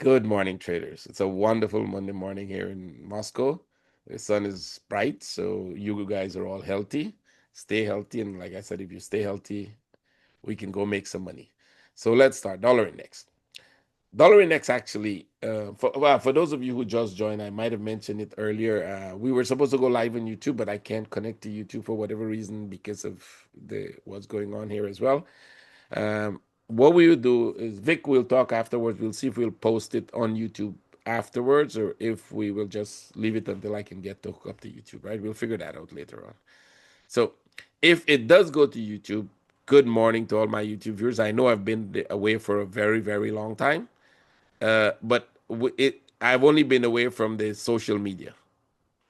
Good morning, traders. It's a wonderful Monday morning here in Moscow. The sun is bright, so you guys are all healthy. Stay healthy, and like I said, if you stay healthy, we can go make some money. So let's start. Dollar index. Dollar index actually, for those of you who just joined, I might have mentioned it earlier. We were supposed to go live on YouTube, but I can't connect to YouTube for whatever reason because of the what's going on here as well. What we will do is Vic will talk afterwards. We'll see if we'll post it on YouTube afterwards or if we will just leave it until I can get to hook up to YouTube, right? We'll figure that out later on. So if it does go to YouTube, good morning to all my YouTube viewers. I know I've been away for a very, very long time, but I've only been away from the social media,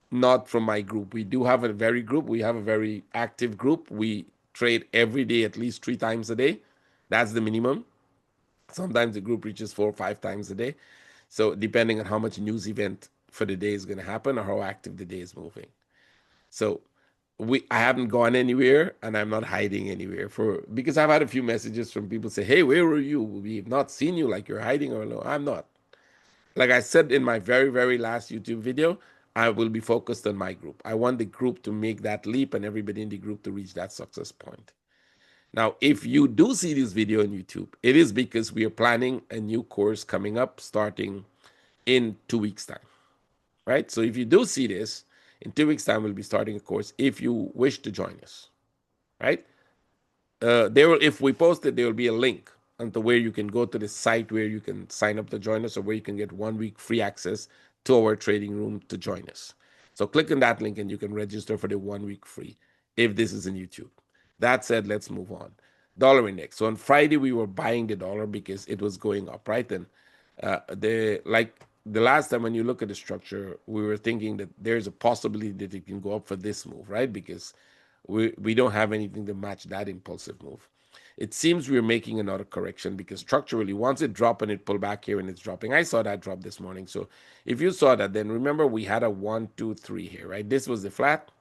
not from my group. We do have a very group. We have a very active group. We trade every day, at least 3 times a day. That's the minimum. Sometimes the group reaches 4 or 5 times a day. So depending on how much news event for the day is going to happen or how active the day is moving. So I haven't gone anywhere and I'm not hiding anywhere for because I've had a few messages from people say, "Hey, where were you? We've not seen you like you're hiding." Or no, I'm not. Like I said in my very, very last YouTube video, I will be focused on my group. I want the group to make that leap and everybody in the group to reach that success point. Now, if you do see this video on YouTube, it is because we are planning a new course coming up starting in 2 weeks' time, right? So if you do see this, in 2 weeks' time, we'll be starting a course if you wish to join us, right? If we post it, there will be a link onto where you can go to the site where you can sign up to join us or where you can get 1 week free access to our trading room to join us. So click on that link and you can register for the 1 week free if this is in YouTube. That said, let's move on. Dollar index. So on Friday we were buying the dollar because it was going up, right? And the last time when you look at the structure, we were thinking that there's a possibility that it can go up for this move, right? Because we don't have anything to match that impulsive move. It seems we're making another correction because structurally, once it dropped and it pulled back here and it's dropping, I saw that drop this morning. So if you saw that, then remember we had a 1, 2, 3 here, right? This was the flat,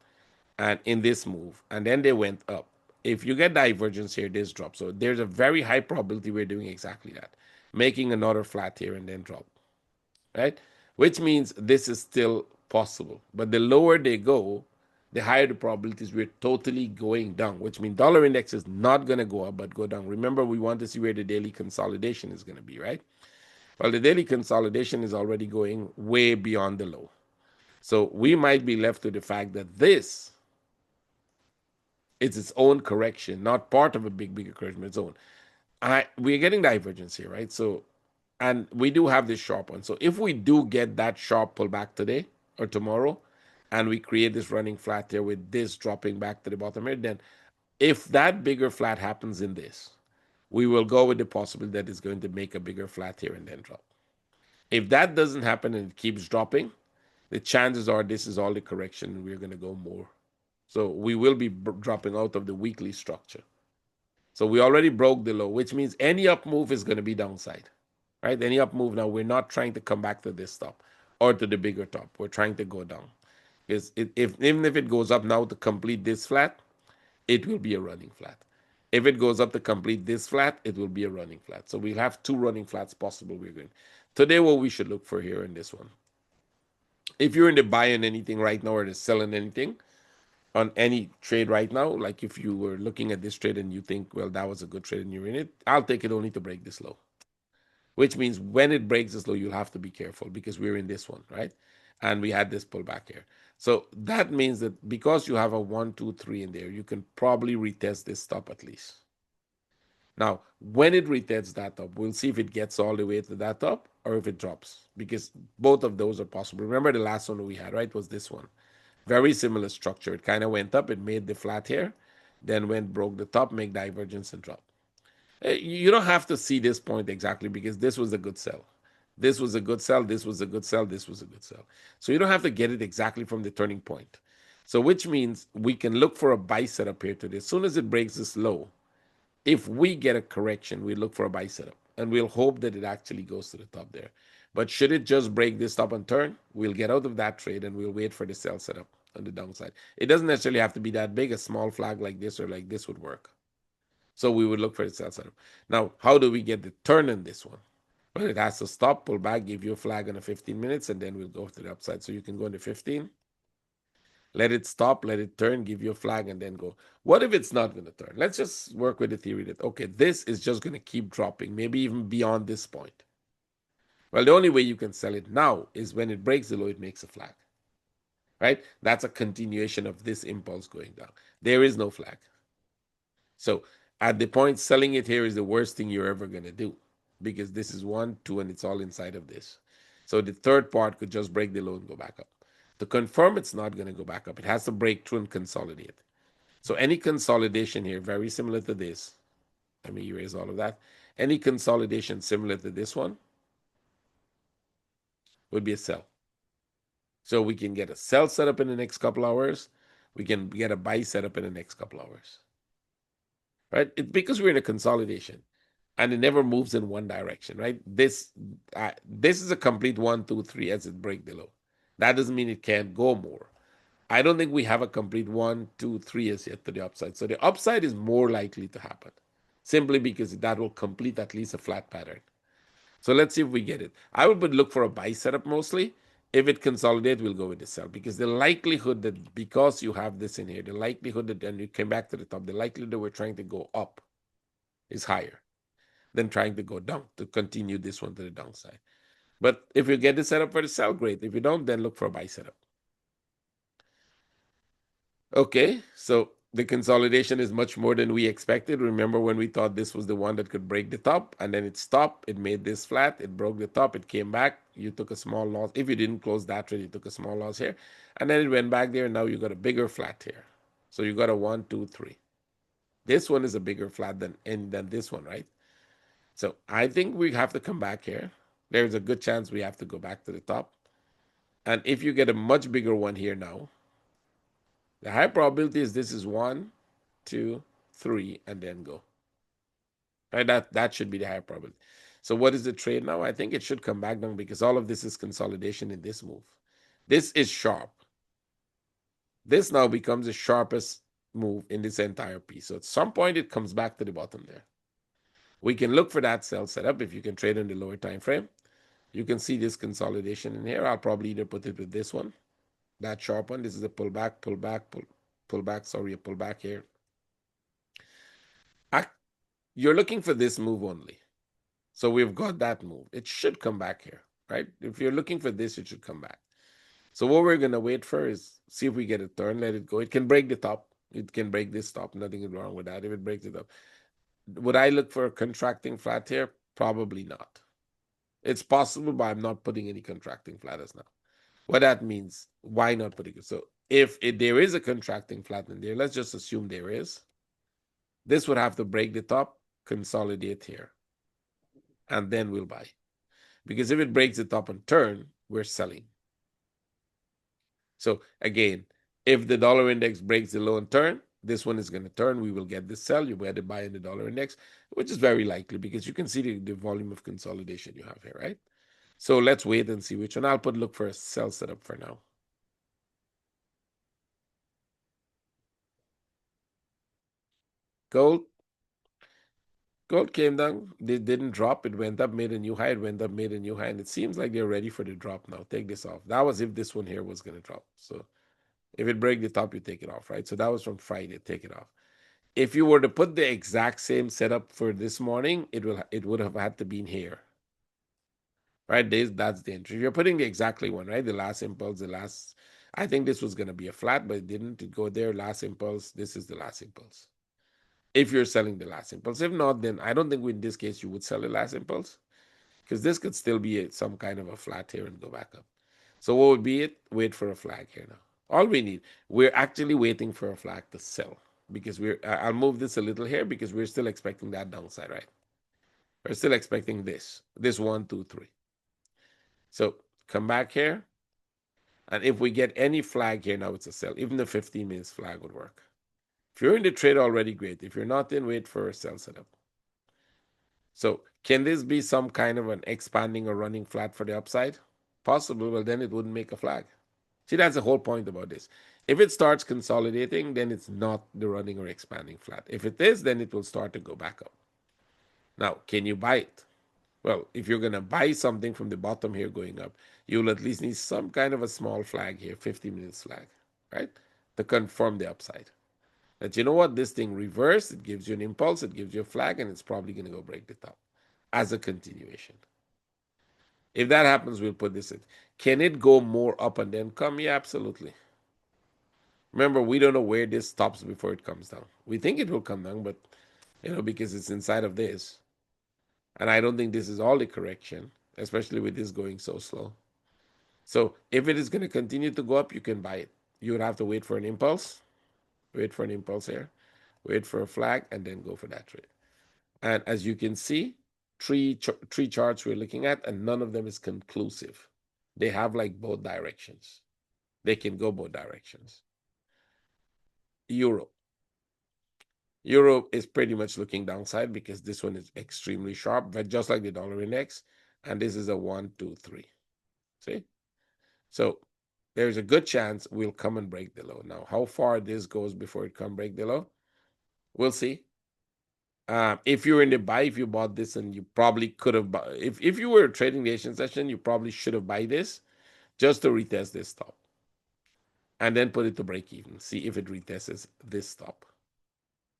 and in this move, and then they went up. If you get divergence here, this drop. So there's a very high probability we're doing exactly that, making another flat here and then drop, right? Which means this is still possible. But the lower they go, the higher the probabilities we're totally going down, which means dollar index is not going to go up, but go down. Remember, we want to see where the daily consolidation is going to be, right? Well, the daily consolidation is already going way beyond the low. So we might be left with the fact that this is its own correction, not part of a bigger correction, its own. We're getting divergence here, right? So, and we do have this sharp one. So if we do get that sharp pullback today or tomorrow, and we create this running flat here with this dropping back to the bottom here, then if that bigger flat happens in this, we will go with the possibility that it's going to make a bigger flat here and then drop. If that doesn't happen and it keeps dropping, the chances are this is all the correction and we're going to go more. So we will be dropping out of the weekly structure. So we already broke the low, which means any up move is going to be downside, right? Any up move now, we're not trying to come back to this top or to the bigger top. We're trying to go down. Because even if it goes up now to complete this flat, it will be a running flat. If it goes up to complete this flat, it will be a running flat. So we'll have two running flats possible. We're going today. What we should look for here in this one, if you're in the buying anything right now or the selling anything, on any trade right now, like if you were looking at this trade and you think, well, that was a good trade and you're in it, I'll take it only to break this low. Which means when it breaks this low, you'll have to be careful because we're in this one, right? And we had this pullback here. So that means that because you have a 1, 2, 3 in there, you can probably retest this stop at least. Now, when it retests that up, we'll see if it gets all the way to that top or if it drops because both of those are possible. Remember the last one we had, right? Was this one. Very similar structure. It kind of went up, it made the flat here, then went broke the top, make divergence and drop. You don't have to see this point exactly because this was a good sell. This was a good sell, this was a good sell, this was a good sell. So you don't have to get it exactly from the turning point. So which means we can look for a buy setup here today. As soon as it breaks this low, if we get a correction, we look for a buy setup and we'll hope that it actually goes to the top there. But should it just break this top and turn, we'll get out of that trade and we'll wait for the sell setup on the downside. It doesn't necessarily have to be that big. A small flag like this or like this would work. So we would look for the sell setup. Now, how do we get the turn in this one? But it has to stop, pull back, give you a flag on a 15 minutes, and then we'll go to the upside. So you can go into 15, let it stop, let it turn, give you a flag, and then go. What if it's not going to turn? Let's just work with the theory that, okay, this is just going to keep dropping, maybe even beyond this point. Well, the only way you can sell it now is when it breaks the low, it makes a flag, right? That's a continuation of this impulse going down. There is no flag. So at the point, selling it here is the worst thing you're ever going to do because this is 1, 2, and it's all inside of this. So the third part could just break the low and go back up. To confirm it's not going to go back up, it has to break through and consolidate. So any consolidation here, very similar to this, let me erase all of that. Any consolidation similar to this one would be a sell. So we can get a sell set up in the next couple hours. We can get a buy set up in the next couple hours. Right? It's because we're in a consolidation and it never moves in one direction, right? This is a complete 1, 2, 3 as it break the low. That doesn't mean it can't go more. I don't think we have a complete 1, 2, 3 as yet to the upside. So the upside is more likely to happen simply because that will complete at least a flat pattern. So let's see if we get it. I would look for a buy setup mostly. If it consolidates, we'll go with the sell because the likelihood that because you have this in here, the likelihood that then you came back to the top, the likelihood that we're trying to go up is higher than trying to go down to continue this one to the downside. But if you get the setup for the sell, great. If you don't, then look for a buy setup. Okay, so the consolidation is much more than we expected. Remember when we thought this was the one that could break the top and then it stopped, it made this flat, it broke the top, it came back, you took a small loss. If you didn't close that trade, you took a small loss here. And then it went back there and now you got a bigger flat here. So you got a 1, 2, 3. This one is a bigger flat than this one, right? So I think we have to come back here. There's a good chance we have to go back to the top. And if you get a much bigger one here now, the high probability is this is 1, 2, 3, and then go. Right? That should be the high probability. So what is the trade now? I think it should come back down because all of this is consolidation in this move. This is sharp. This now becomes the sharpest move in this entire piece. So at some point it comes back to the bottom there. We can look for that sell setup if you can trade in the lower time frame. You can see this consolidation in here. I'll probably either put it with this one, that sharp one. This is a pullback, pullback, pullback. Sorry, a pullback here. You're looking for this move only. So we've got that move. It should come back here, right? If you're looking for this, it should come back. So what we're going to wait for is see if we get a turn, let it go. It can break the top. It can break this top. Nothing is wrong with that if it breaks it up. Would I look for a contracting flat here? Probably not. It's possible, but I'm not putting any contracting flat as now. What that means, why not putting it? So if there is a contracting flat in there, let's just assume there is. This would have to break the top, consolidate here, and then we'll buy. Because if it breaks the top and turn, we're selling. So again, if the dollar index breaks the low and turn, this one is going to turn. We will get this sell. You better buy in the dollar index, which is very likely because you can see the volume of consolidation you have here, right? So let's wait and see which one. I'll look for a sell setup for now. Gold. Gold came down. They didn't drop. It went up, made a new high. It went up, made a new high. And it seems like they're ready for the drop now. Take this off. That was if this one here was going to drop. So if it break the top, you take it off, right? So that was from Friday. Take it off. If you were to put the exact same setup for this morning, it would have had to be in here. Right? That's the entry. If you're putting the exactly one, right? The last impulse, I think this was going to be a flat, but it didn't. It go there, last impulse. This is the last impulse. If you're selling the last impulse. If not, then I don't think in this case you would sell the last impulse because this could still be some kind of a flat here and go back up. So what would be it? Wait for a flag here now. All we need, we're actually waiting for a flag to sell because I'll move this a little here because we're still expecting that downside, right? We're still expecting this 1, 2, 3. So come back here. And if we get any flag here, now it's a sell. Even the 15 minutes flag would work. If you're in the trade already, great. If you're not, then wait for a sell setup. So can this be some kind of an expanding or running flat for the upside? Possible, but then it wouldn't make a flag. See, that's the whole point about this. If it starts consolidating, then it's not the running or expanding flat. If it is, then it will start to go back up. Now, can you buy it? Well, if you're going to buy something from the bottom here going up, you'll at least need some kind of a small flag here, 50 minutes flag, right? To confirm the upside. That you know what, this thing reversed, it gives you an impulse, it gives you a flag, and it's probably going to go break the top as a continuation. If that happens, we'll put this in. Can it go more up and then come? Yeah, absolutely. Remember, we don't know where this stops before it comes down. We think it will come down, but because it's inside of this. And I don't think this is all the correction, especially with this going so slow. So if it is going to continue to go up, you can buy it. You would have to wait for an impulse, here, wait for a flag, and then go for that trade. And as you can see, three charts we're looking at, and none of them is conclusive. They have like both directions. They can go both directions. Euro. Euro is pretty much looking downside because this one is extremely sharp, but just like the dollar index, and this is a 1, 2, 3. See? So there's a good chance we'll come and break the low. Now, how far this goes before it come break the low, we'll see. If you're in the buy, if you bought this and you probably could have bought, if you were trading the Asian session, you probably should have buy this just to retest this stop and then put it to break even. See if it retests this stop.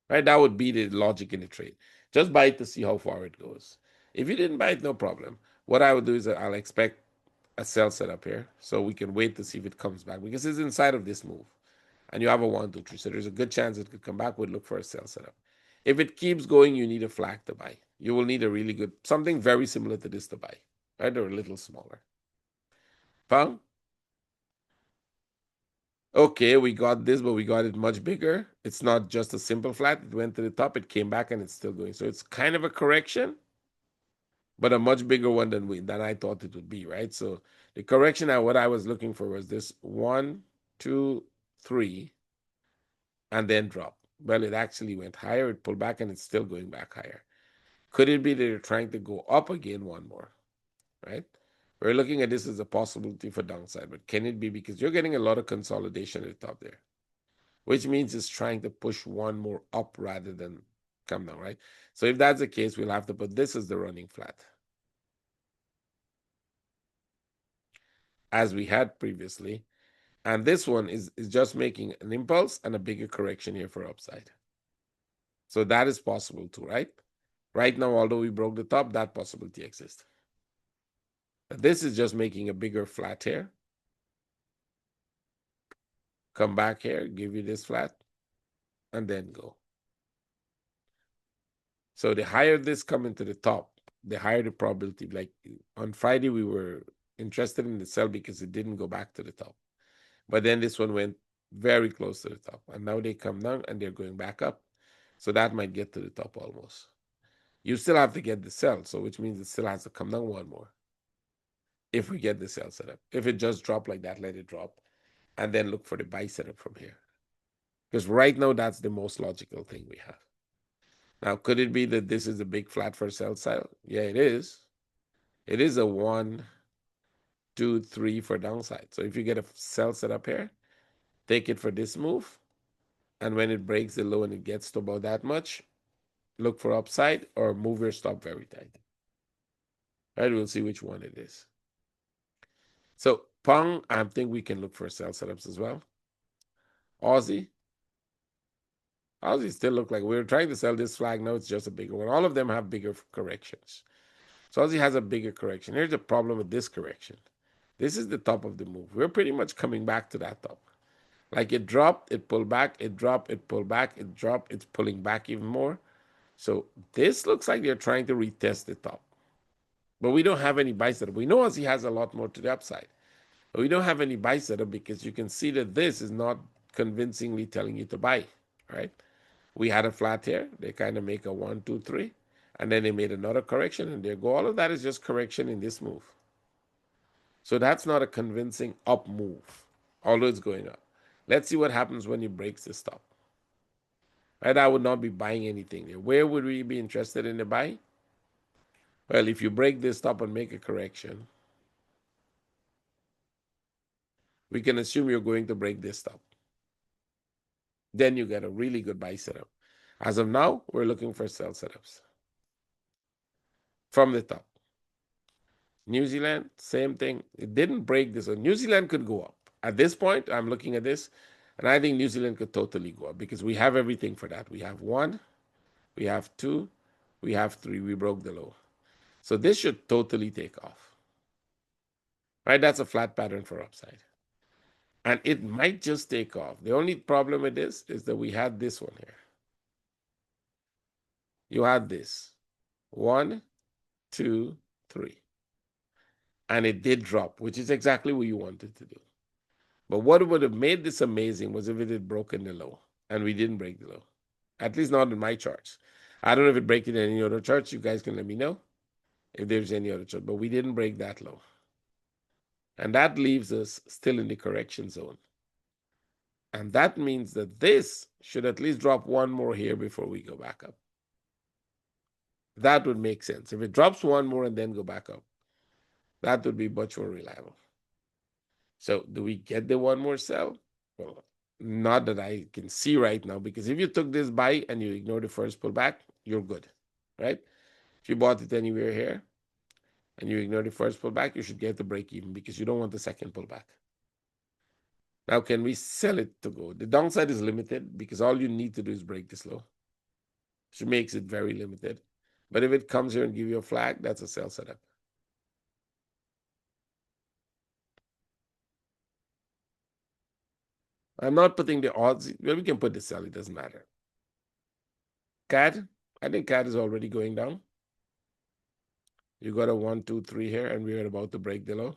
Right? That would be the logic in the trade. Just buy it to see how far it goes. If you didn't buy it, no problem. What I would do is I'll expect a sell setup here so we can wait to see if it comes back because it's inside of this move. And you have a 1, 2, 3. So there's a good chance it could come back. We'd look for a sell setup. If it keeps going, you need a flag to buy. You will need a really good, something very similar to this to buy, right? Or a little smaller. Pound? Okay, we got this, but we got it much bigger. It's not just a simple flat. It went to the top, it came back, and it's still going. So it's kind of a correction, but a much bigger one than I thought it would be, right? So the correction what I was looking for was this 1, 2, 3, and then drop. Well, it actually went higher, it pulled back, and it's still going back higher. Could it be that they're trying to go up again one more, right? We're looking at this as a possibility for downside, but can it be because you're getting a lot of consolidation at the top there, which means it's trying to push one more up rather than come down, right? So if that's the case, we'll have to put this as the running flat, as we had previously. And this one is just making an impulse and a bigger correction here for upside. So that is possible too, right? Right now, although we broke the top, that possibility exists. This is just making a bigger flat here. Come back here, give you this flat, and then go. So the higher this coming to the top, the higher the probability. Like on Friday, we were interested in the sell because it didn't go back to the top. But then this one went very close to the top. And now they come down and they're going back up. So that might get to the top almost. You still have to get the sell, so which means it still has to come down one more. If we get the sell setup. If it just dropped like that, let it drop. And then look for the buy setup from here. Because right now, that's the most logical thing we have. Now, could it be that this is a big flat for sell side? Yeah, it is. It is a 1, 2, 3 for downside. So if you get a sell set up here, take it for this move. And when it breaks the low and it gets to about that much, look for upside or move your stop very tight. Right? We'll see which one it is. So Pong, I think we can look for sell setups as well. Aussie. Aussie still look like we're trying to sell this flag. Now it's just a bigger one. All of them have bigger corrections. So Aussie has a bigger correction. Here's the problem with this correction. This is the top of the move. We're pretty much coming back to that top. Like it dropped, it pulled back, it dropped, it pulled back, it dropped, it's pulling back even more. So this looks like they're trying to retest the top. But we don't have any buy setup. We know Aussie has a lot more to the upside. But we don't have any buy setup because you can see that this is not convincingly telling you to buy, right? We had a flat here. They kind of make a 1, 2, 3. And then they made another correction and there go. All of that is just correction in this move. So that's not a convincing up move, although it's going up. Let's see what happens when it breaks the stop. Right? I would not be buying anything there. Where would we be interested in the buy? Well, if you break this stop and make a correction, we can assume you're going to break this stop. Then you get a really good buy setup. As of now, we're looking for sell setups from the top. New Zealand, same thing. It didn't break this. So New Zealand could go up. At this point, I'm looking at this, and I think New Zealand could totally go up because we have everything for that. We have one, we have two, we have three. We broke the low. So this should totally take off. Right? That's a flat pattern for upside. And it might just take off. The only problem with this is that we had this one here. You had this. One, two, three. And it did drop, which is exactly what you wanted to do. But what would have made this amazing was if it had broken the low. And we didn't break the low. At least not in my charts. I don't know if it break it in any other charts. You guys can let me know if there's any other chart. But we didn't break that low. And that leaves us still in the correction zone. And that means that this should at least drop one more here before we go back up. That would make sense. If it drops one more and then go back up, that would be much more reliable. So do we get the one more sell? Well, not that I can see right now, because if you took this buy and you ignore the first pullback, you're good, right? If you bought it anywhere here and you ignore the first pullback, you should get the break even because you don't want the second pullback. Now, can we sell it to go? The downside is limited because all you need to do is break this low, which makes it very limited. But if it comes here and give you a flag, that's a sell setup. I'm not putting the odds. Well, we can put the sell. It doesn't matter. CAD, I think CAD is already going down. You got a 1, 2, 3 here, and we're about to break the low.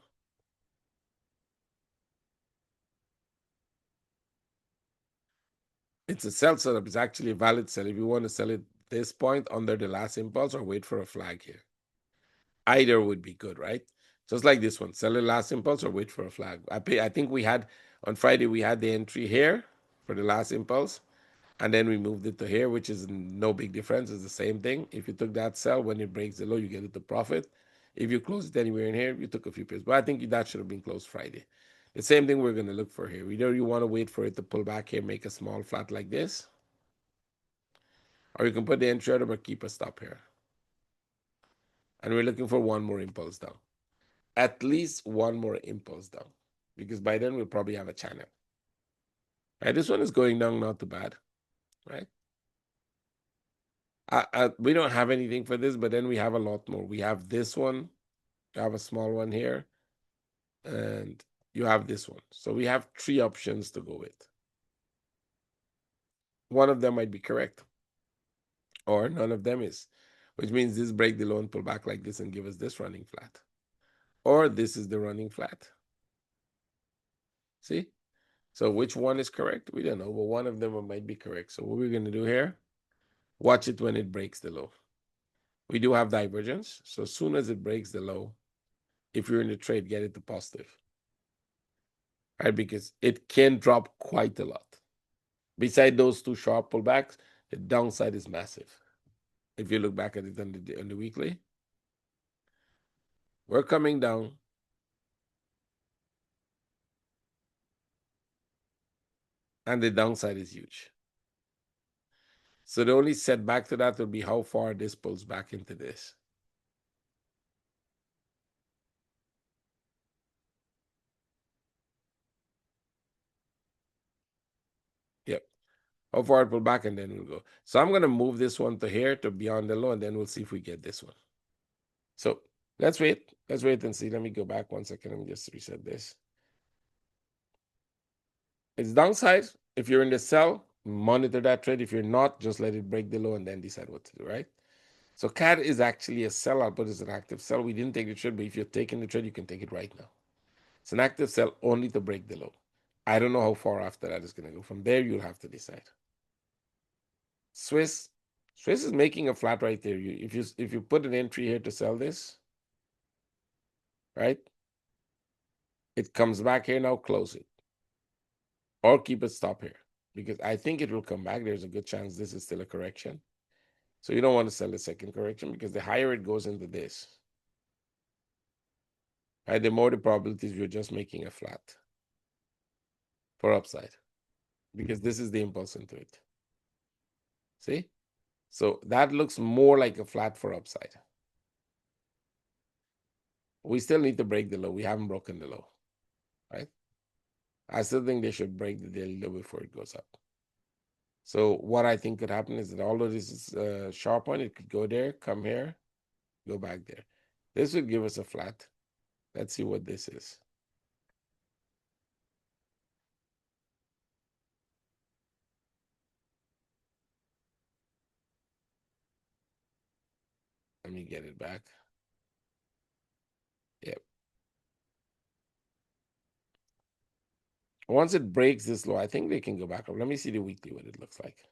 It's a sell setup. It's actually a valid sell. If you want to sell it this point under the last impulse or wait for a flag here. Either would be good, right? Just like this one, sell the last impulse or wait for a flag. I think we had, on Friday, we had the entry here for the last impulse. And then we moved it to here, which is no big difference. It's the same thing. If you took that sell, when it breaks the low, you get it to profit. If you close it anywhere in here, you took a few pips. But I think that should have been closed Friday. The same thing we're going to look for here. Either you want to wait for it to pull back here, make a small flat like this, or you can put the entry order but keep a stop here. And we're looking for one more impulse down. At least one more impulse down. Because by then we'll probably have a channel. Right, this one is going down, not too bad. Right? We don't have anything for this, but then we have a lot more. We have this one. You have a small one here. And you have this one. So we have three options to go with. One of them might be correct. Or none of them is. Which means this break the low and pull back like this and give us this running flat. Or this is the running flat. See? So which one is correct? We don't know, but one of them might be correct. So what we're going to do here, watch it when it breaks the low. We do have divergence. So as soon as it breaks the low, if you're in the trade, get it to positive. Right? Because it can drop quite a lot. Beside those two sharp pullbacks, the downside is massive. If you look back at it on the weekly, we're coming down. And the downside is huge. So the only setback to that would be how far this pulls back into this. Yep. How far it pull back, and then we'll go. So I'm going to move this one to here to beyond the low, and then we'll see if we get this one. So let's wait. Let's wait and see. Let me go back 1 second. Let me just reset this. It's downside. If you're in the sell, monitor that trade. If you're not, just let it break the low and then decide what to do, right? So CAD is actually a sell. I'll put it as an active sell. We didn't take the trade, but if you're taking the trade, you can take it right now. It's an active sell only to break the low. I don't know how far after that is going to go. From there, you'll have to decide. Swiss is making a flat right there. If you put an entry here to sell this, right? It comes back here now, close it. Or keep it stop here. Because I think it will come back. There's a good chance this is still a correction. So you don't want to sell the second correction because the higher it goes into this, right, the more the probabilities you're just making a flat for upside. Because this is the impulse into it. See? So that looks more like a flat for upside. We still need to break the low. We haven't broken the low, right? I still think they should break the daily low before it goes up. So what I think could happen is that although this is a sharp one, it could go there, come here, go back there. This would give us a flat. Let's see what this is. Let me get it back. Yep. Once it breaks this low, I think they can go back up. Let me see the weekly, what it looks like.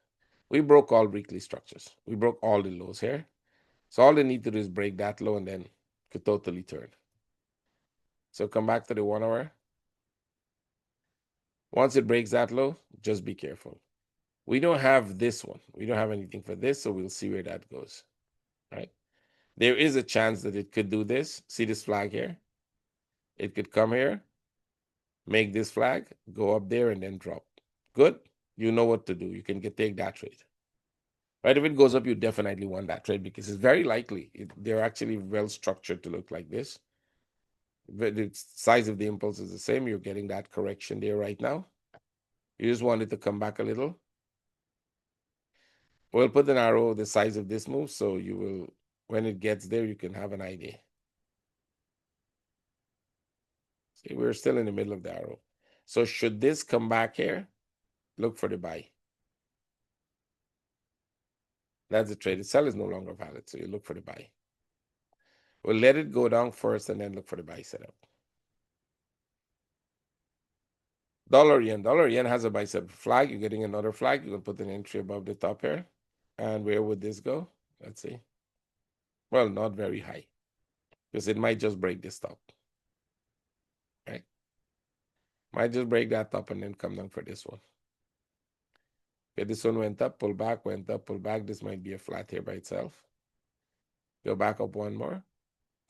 We broke all weekly structures. We broke all the lows here. So all they need to do is break that low and then could totally turn. So come back to the 1 hour. Once it breaks that low, just be careful. We don't have this one. We don't have anything for this, so we'll see where that goes. Right? There is a chance that it could do this. See this flag here? It could come here, make this flag, go up there, and then drop. Good. You know what to do. You can take that trade. Right? If it goes up, you definitely want that trade because it's very likely they're actually well structured to look like this. The size of the impulse is the same. You're getting that correction there right now. You just want it to come back a little. We'll put an arrow the size of this move, so you will, when it gets there, you can have an idea. See, we're still in the middle of the arrow. So should this come back here, look for the buy. That's the trade. The sell is no longer valid, so you look for the buy. We'll let it go down first and then look for the buy setup. Dollar yen. Dollar yen has a buy setup flag. You're getting another flag. You can put an entry above the top here. And where would this go? Let's see. Well, not very high because it might just break this top. Right? Might just break that top and then come down for this one. Okay, this one went up, pull back, went up, pull back. This might be a flat here by itself. Go back up one more,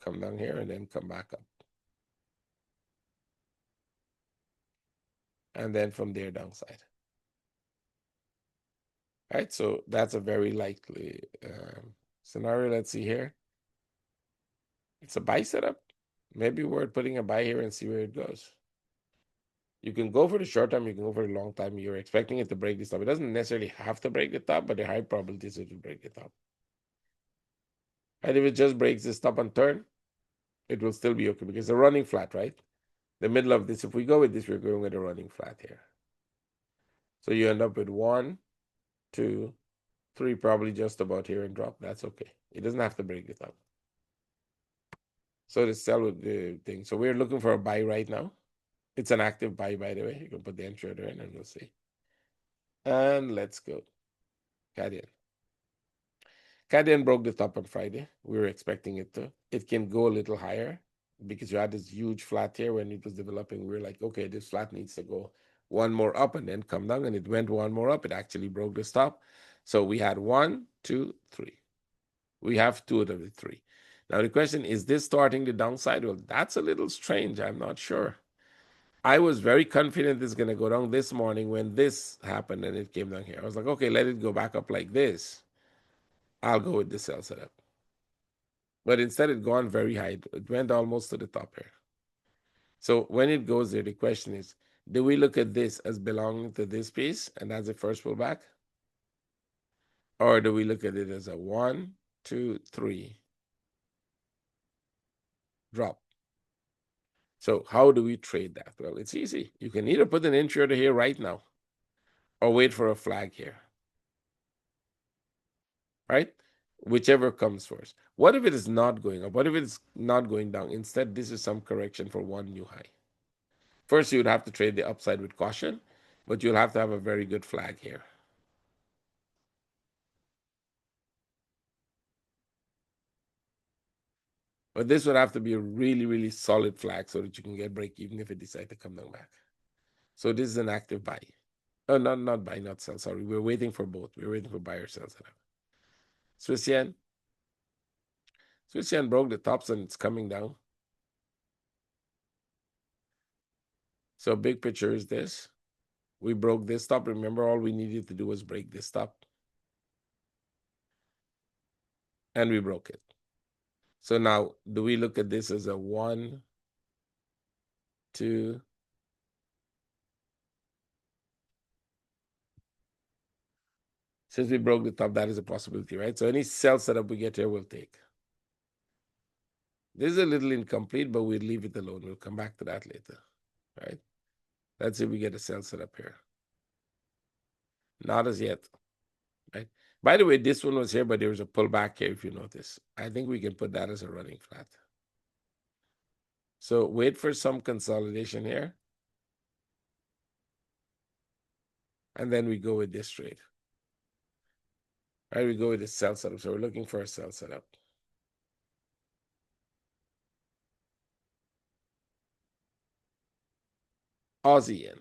come down here, and then come back up. And then from there, downside. Right, so that's a very likely scenario. Let's see here. It's a buy setup. Maybe we're putting a buy here and see where it goes. You can go for the short term, you can go for the long time. You're expecting it to break this top. It doesn't necessarily have to break the top, but the high probability is it will break the top. And if it just breaks this top and turn, it will still be okay because the running flat, right? The middle of this, if we go with this, we're going with a running flat here. So you end up with 1, 2, 3, probably just about here and drop. That's okay. It doesn't have to break the top. So the sell with the thing. So we're looking for a buy right now. It's an active buy, by the way. You can put the entry order in and we'll see. And let's go. CAD yen broke the top on Friday. We were expecting it to. It can go a little higher because you had this huge flat here when it was developing. We were like, okay, this flat needs to go one more up and then come down. And it went one more up. It actually broke the stop. So we had 1, 2, 3. We have 2 out of the 3. Now the question is this starting the downside? Well, that's a little strange. I'm not sure. I was very confident this is going to go down this morning when this happened and it came down here. I was like, okay, let it go back up like this. I'll go with the sell setup. But instead, it gone very high. It went almost to the top here. So when it goes there, the question is, do we look at this as belonging to this piece and that's the first pullback? Or do we look at it as a 1, 2, 3 drop? So how do we trade that? Well, it's easy. You can either put an entry order here right now or wait for a flag here. Right? Whichever comes first. What if it is not going up? What if it's not going down? Instead, this is some correction for one new high. First, you would have to trade the upside with caution, but you'll have to have a very good flag here. But this would have to be a really, really solid flag so that you can get break even if it decides to come down back. So this is an active buy. Oh, not buy, not sell. Sorry, we're waiting for both. We're waiting for buy or sell setup. Swiss yen. Swiss yen broke the tops and it's coming down. So big picture is this. We broke this top. Remember, all we needed to do was break this top. And we broke it. So now, do we look at this as a 1, 2? Since we broke the top, that is a possibility, right? So any sell setup we get here, we'll take. This is a little incomplete, but we'll leave it alone. We'll come back to that later, right? Let's see if we get a sell setup here. Not as yet, right? By the way, this one was here, but there was a pullback here, if you notice. I think we can put that as a running flat. So wait for some consolidation here. And then we go with this trade. Right, we go with the sell setup. So we're looking for a sell setup. Aussie yen.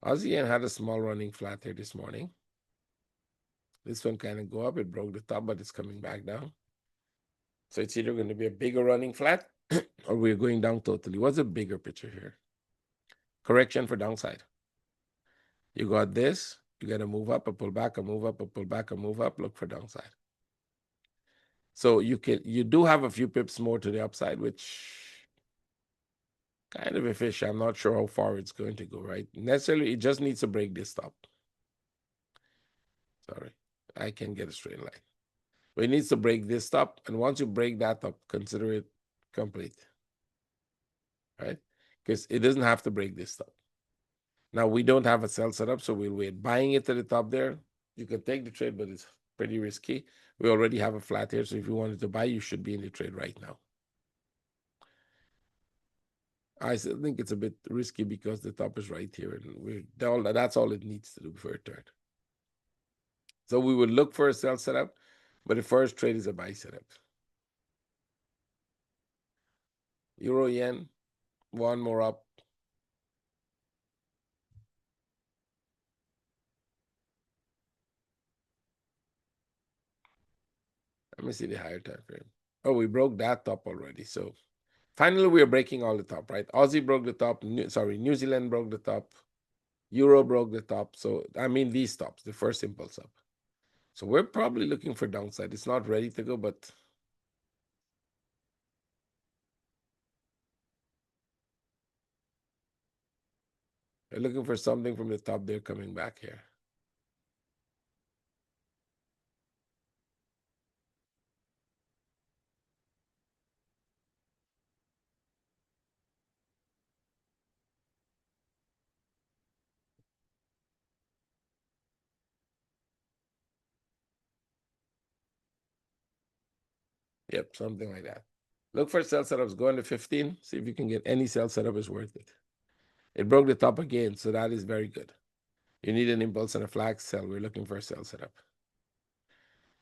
Aussie yen had a small running flat here this morning. This one kind of go up. It broke the top, but it's coming back down. So it's either going to be a bigger running flat or we're going down totally. What's a bigger picture here? Correction for downside. You got this. You got to move up, a pull back, a move up, a pull back, a move up. Look for downside. So you do have a few pips more to the upside, which kind of a fish. I'm not sure how far it's going to go, right? Necessarily, it just needs to break this top. Sorry, I can get a straight line. But it needs to break this top, and once you break that up, consider it complete, right? Because it doesn't have to break this top. Now, we don't have a sell setup, so we'll wait. Buying it to the top there, you can take the trade, but it's pretty risky. We already have a flat here, so if you wanted to buy, you should be in the trade right now. I still think it's a bit risky because the top is right here, and that's all it needs to do before it turned. So we would look for a sell setup, but the first trade is a buy setup. Euro yen, one more up. Let me see the higher time frame. Oh, we broke that top already. So finally, we are breaking all the top, right? Aussie broke the top. New Zealand broke the top. Euro broke the top. So, I mean, these tops, the first impulse up. So we're probably looking for downside. It's not ready to go, but we're looking for something from the top there coming back here. Yep, something like that. Look for sell setups. Go into 15. See if you can get any sell setup is worth it. It broke the top again, so that is very good. You need an impulse and a flag sell. We're looking for a sell setup.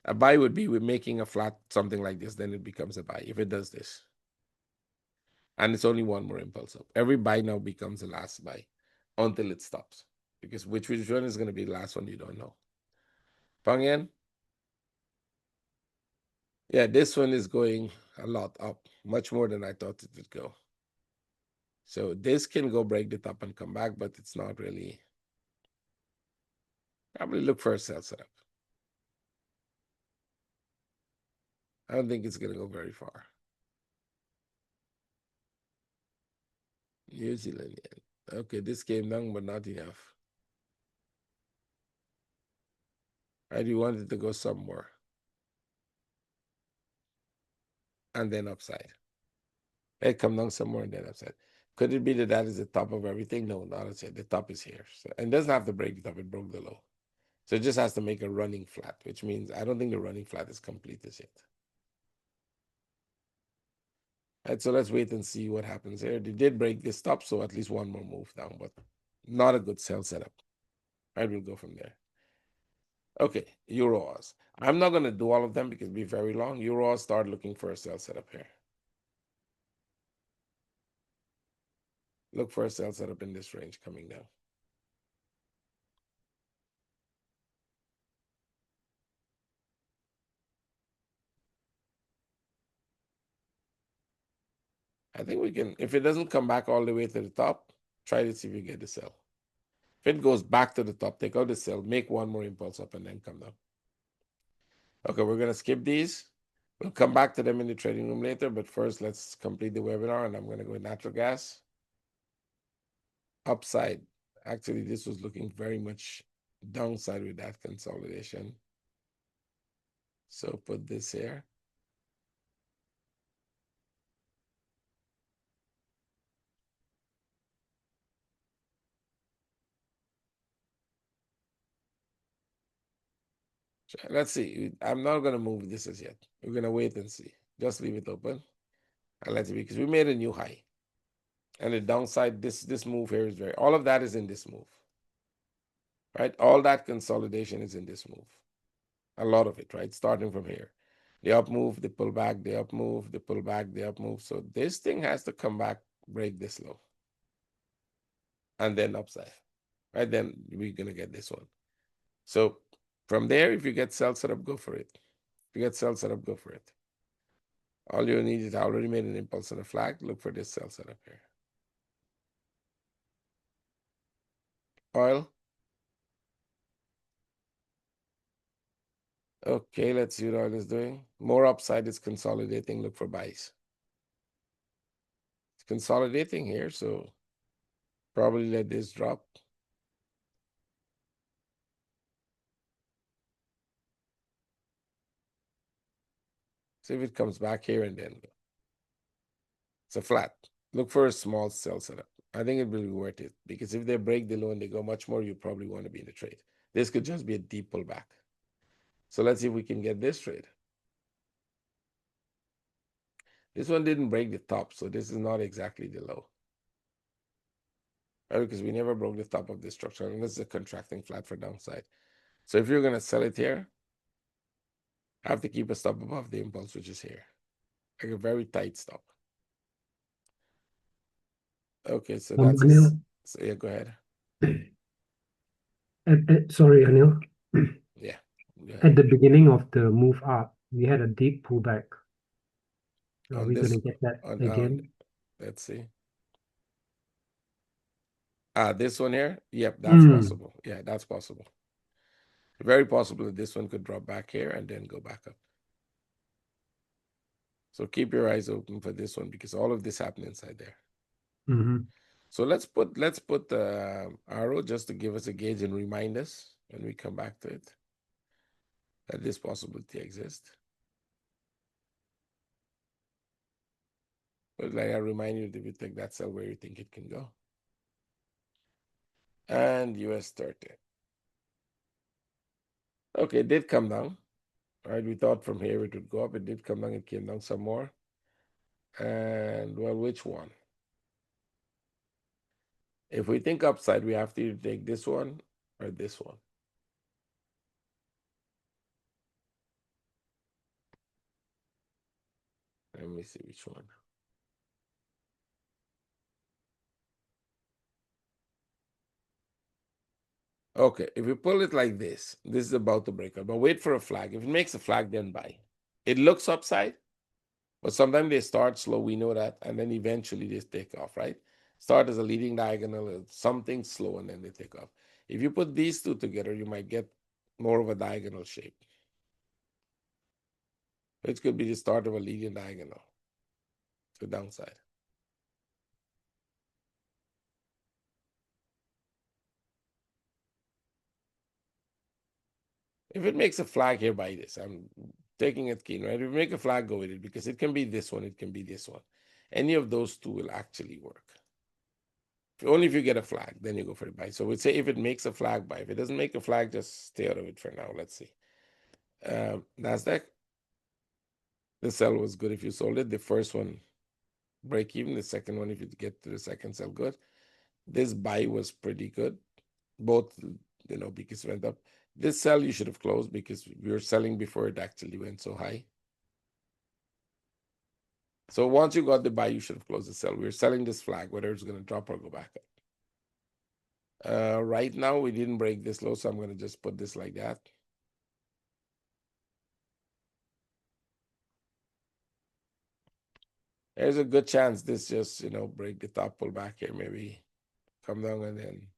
A buy would be with making a flat something like this, then it becomes a buy if it does this. And it's only one more impulse up. Every buy now becomes the last buy until it stops. Because which one is going to be the last one, you don't know. Pang Yen? Yeah, this one is going a lot up, much more than I thought it would go. So this can go break the top and come back, but it's not really. Probably look for a sell setup. I don't think it's going to go very far. New Zealand yen. Okay, this came down, but not enough. Right, you wanted to go somewhere. And then upside. It come down somewhere and then upside. Could it be that that is the top of everything? No, not as yet. The top is here. So, and it doesn't have to break the top. It broke the low. So it just has to make a running flat, which means I don't think the running flat is complete as yet. Right, so let's wait and see what happens here. They did break this top, so at least one more move down, but not a good sell setup. Right, we'll go from there. Okay, Euros. I'm not going to do all of them because it'll be very long. Euros, start looking for a sell setup here. Look for a sell setup in this range coming down. I think we can, if it doesn't come back all the way to the top, try to see if you get the sell. If it goes back to the top, take out the sell, make one more impulse up, and then come down. Okay, we're gonna skip these. We'll come back to them in the trading room later, but first let's complete the webinar, and I'm gonna go with natural gas. Upside. Actually, this was looking very much downside with that consolidation. So put this here. Let's see. I'm not going to move this as yet. We're going to wait and see. Just leave it open and let it be because we made a new high. And the downside, this move here is very, all of that is in this move, right? All that consolidation is in this move. A lot of it, right? Starting from here. The up move, the pull back, the up move, the pull back, the up move. So this thing has to come back, break this low. And then upside, right? Then we're going to get this one. So from there, if you get sell setup, go for it. If you get sell setup, go for it. All you need is I already made an impulse and a flag. Look for this sell setup here. Oil. Okay, let's see what oil is doing. More upside is consolidating. Look for buys. It's consolidating here, so probably let this drop. See if it comes back here and then it's a flat. Look for a small sell setup. I think it will be worth it because if they break the low and they go much more, you probably want to be in the trade. This could just be a deep pullback. So let's see if we can get this trade. This one didn't break the top, so this is not exactly the low. Right? Because we never broke the top of this structure, and this is a contracting flat for downside. So if you're going to sell it here, have to keep a stop above the impulse, which is here. Like a very tight stop. Okay, so that's Anil, so yeah, go ahead. sorry, Anil. Yeah, go At ahead. the beginning of the move up, we had a deep pullback. Are On we going this, to get that on again? let's see. This one here. Yep, that's Hmm. possible. Yeah, that's possible. Very possible that this one could drop back here and then go back up. So keep your eyes open for this one because all of this happened inside there. Mm-hmm. So let's put the arrow just to give us a gauge and remind us when we come back to it that this possibility exists. But like I remind you, if you take that cell where you think it can go. And US 30. Okay, it did come down. Right, we thought from here it would go up. It did come down. It came down some more. And well, which one? If we think upside, we have to either take this one or this one. Let me see which one. Okay, if you pull it like this is about to break up. But wait for a flag. If it makes a flag, then buy. It looks upside, but sometimes they start slow. We know that, and then eventually they take off. Right? Start as a leading diagonal, something slow, and then they take off. If you put these two together, you might get more of a diagonal shape. It could be the start of a leading diagonal to the downside. If it makes a flag here, buy this. I'm taking it keen, right? If you make a flag, go with it because it can be this one, it can be this one. Any of those two will actually work. Only if you get a flag, then you go for the buy. So we'd say if it makes a flag, buy. If it doesn't make a flag, just stay out of it for now. Let's see. Nasdaq, the sell was good if you sold it. The first one, break even. The second one, if you get to the second sell, good. This buy was pretty good. Both, because it went up. This sell you should have closed because we were selling before it actually went so high. So once you got the buy, you should have closed the sell. We're selling this flag, whether it's going to drop or go back up. Right now, we didn't break this low, so I'm going to just put this like that. There's a good chance this just, break the top, pull back here, maybe come down and then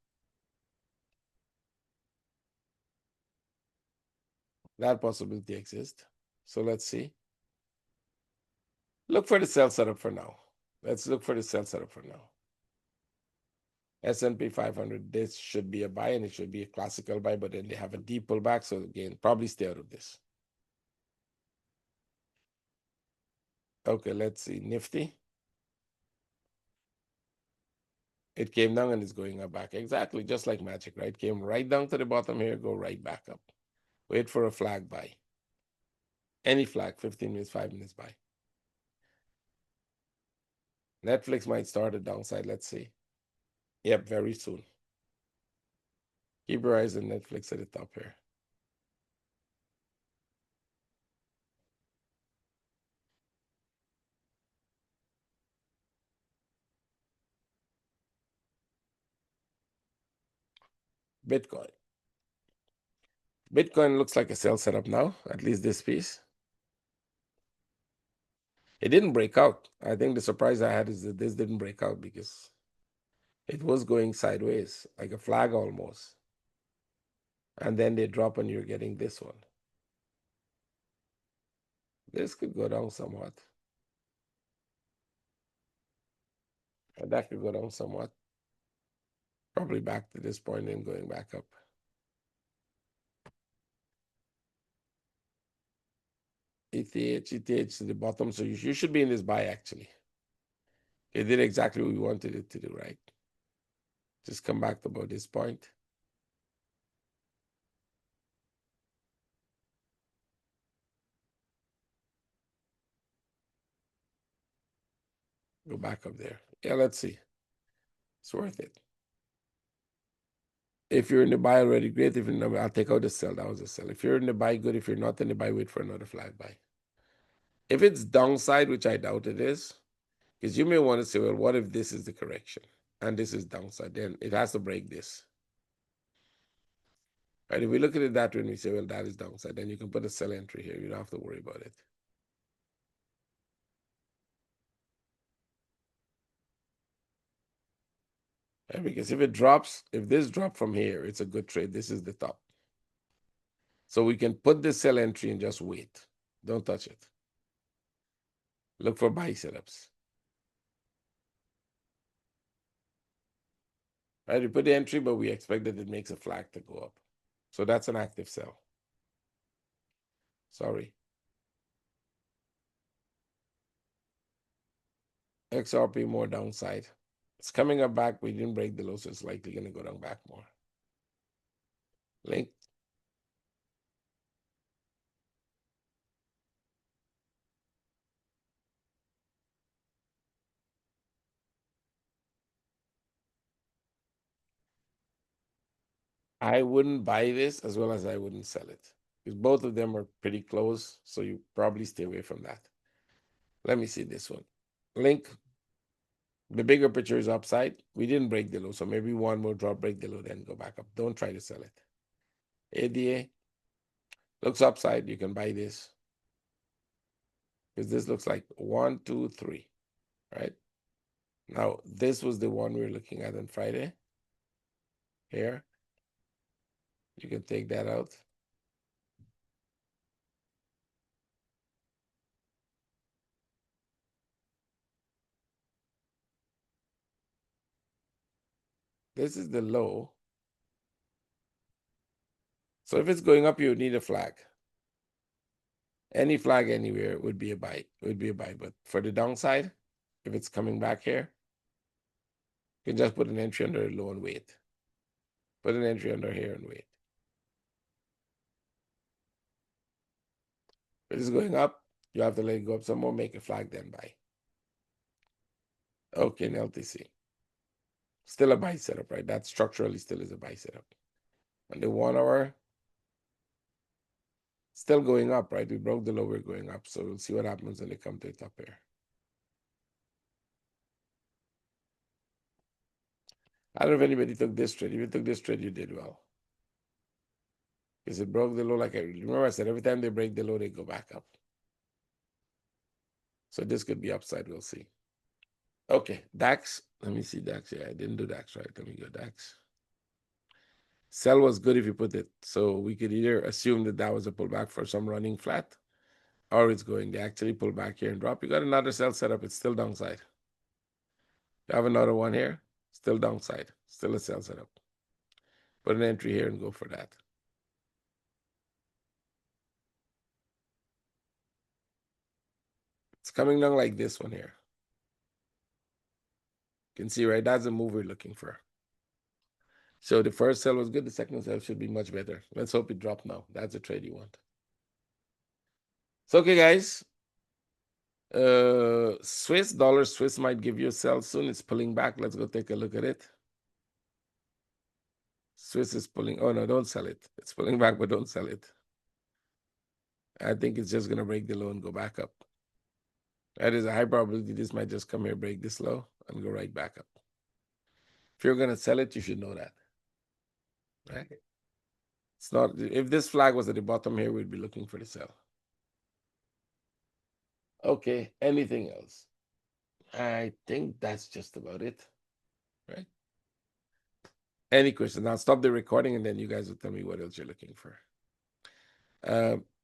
That possibility exists. So let's see. Look for the sell setup for now. Let's look for the sell setup for now. S&P 500, this should be a buy and it should be a classical buy, but then they have a deep pullback. So again, probably stay out of this. Okay, let's see. Nifty. It came down and it's going up back. Exactly, just like magic, right? Came right down to the bottom here, go right back up. Wait for a flag buy. Any flag, 15 minutes, 5 minutes buy. Netflix might start a downside. Let's see. Yep, very soon. Keep your eyes on Netflix at the top here. Bitcoin. Bitcoin looks like a sell setup now, at least this piece. It didn't break out. I think the surprise I had is that this didn't break out because it was going sideways, like a flag almost. And then they drop and you're getting this one. This could go down somewhat. And that could go down somewhat. Probably back to this point and going back up. ETH to the bottom. So you should be in this buy actually. It did exactly what we wanted it to do, right? Just come back to about this point. Go back up there. Yeah, let's see. It's worth it. If you're in the buy already, great. If you're in the, I'll take out the sell. That was a sell. If you're in the buy, good. If you're not in the buy, wait for another flag buy. If it's downside, which I doubt it is, because you may want to say, well, what if this is the correction and this is downside? Then it has to break this. Right? If we look at it that way and we say, well, that is downside, then you can put a sell entry here. You don't have to worry about it. Right? Because if it drops, if this drop from here, it's a good trade. This is the top. So we can put the sell entry and just wait. Don't touch it. Look for buy setups. Right? We put the entry, but we expect that it makes a flag to go up. So that's an active sell. Sorry. XRP more downside. It's coming up back. We didn't break the low, so it's likely going to go down back more. Link. I wouldn't buy this as well as I wouldn't sell it because both of them are pretty close. So you probably stay away from that. Let me see this one. Link. The bigger picture is upside. We didn't break the low, so maybe one more drop, break the low, then go back up. Don't try to sell it. ADA looks upside. You can buy this because this looks like 1, 2, 3, right? Now, this was the one we were looking at on Friday. Here, you can take that out. This is the low. So if it's going up, you need a flag. Any flag anywhere would be a buy. Would be a buy. But for the downside, if it's coming back here, you can just put an entry under the low and wait. Put an entry under here and wait. If it's going up, you have to let it go up some more, make a flag, then buy. Okay, in LTC. Still a buy setup, right? That structurally still is a buy setup. And the 1 hour, still going up, right? We broke the low, we're going up. So we'll see what happens when they come to the top here. I don't know if anybody took this trade. If you took this trade, you did well. Because it broke the low, like I remember I said, every time they break the low, they go back up. So this could be upside, we'll see. Okay, DAX. Let me see DAX. Yeah, I didn't do DAX right. Let me go DAX. Sell was good if you put it. So we could either assume that that was a pullback for some running flat, or it's going to actually pull back here and drop. You got another sell setup. It's still downside. You have another one here. Still downside. Still a sell setup. Put an entry here and go for that. It's coming down like this one here. You can see, right? That's the move we're looking for. So the first sell was good. The second sell should be much better. Let's hope it dropped now. That's the trade you want. So, okay, guys. Swiss dollar. Swiss might give you a sell soon. It's pulling back. Let's go take a look at it. Swiss is pulling. Oh, no, don't sell it. It's pulling back, but don't sell it. I think it's just going to break the low and go back up. That is a high probability this might just come here, break this low, and go right back up. If you're going to sell it, you should know that. Right? It's not, if this flag was at the bottom here, we'd be looking for the sell. Okay, anything else? I think that's just about it. Right? Any questions? I'll stop the recording and then you guys will tell me what else you're looking for.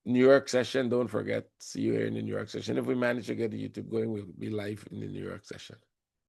New York session, don't forget, see you here in the New York session. If we manage to get the YouTube going, we'll be live in the New York session.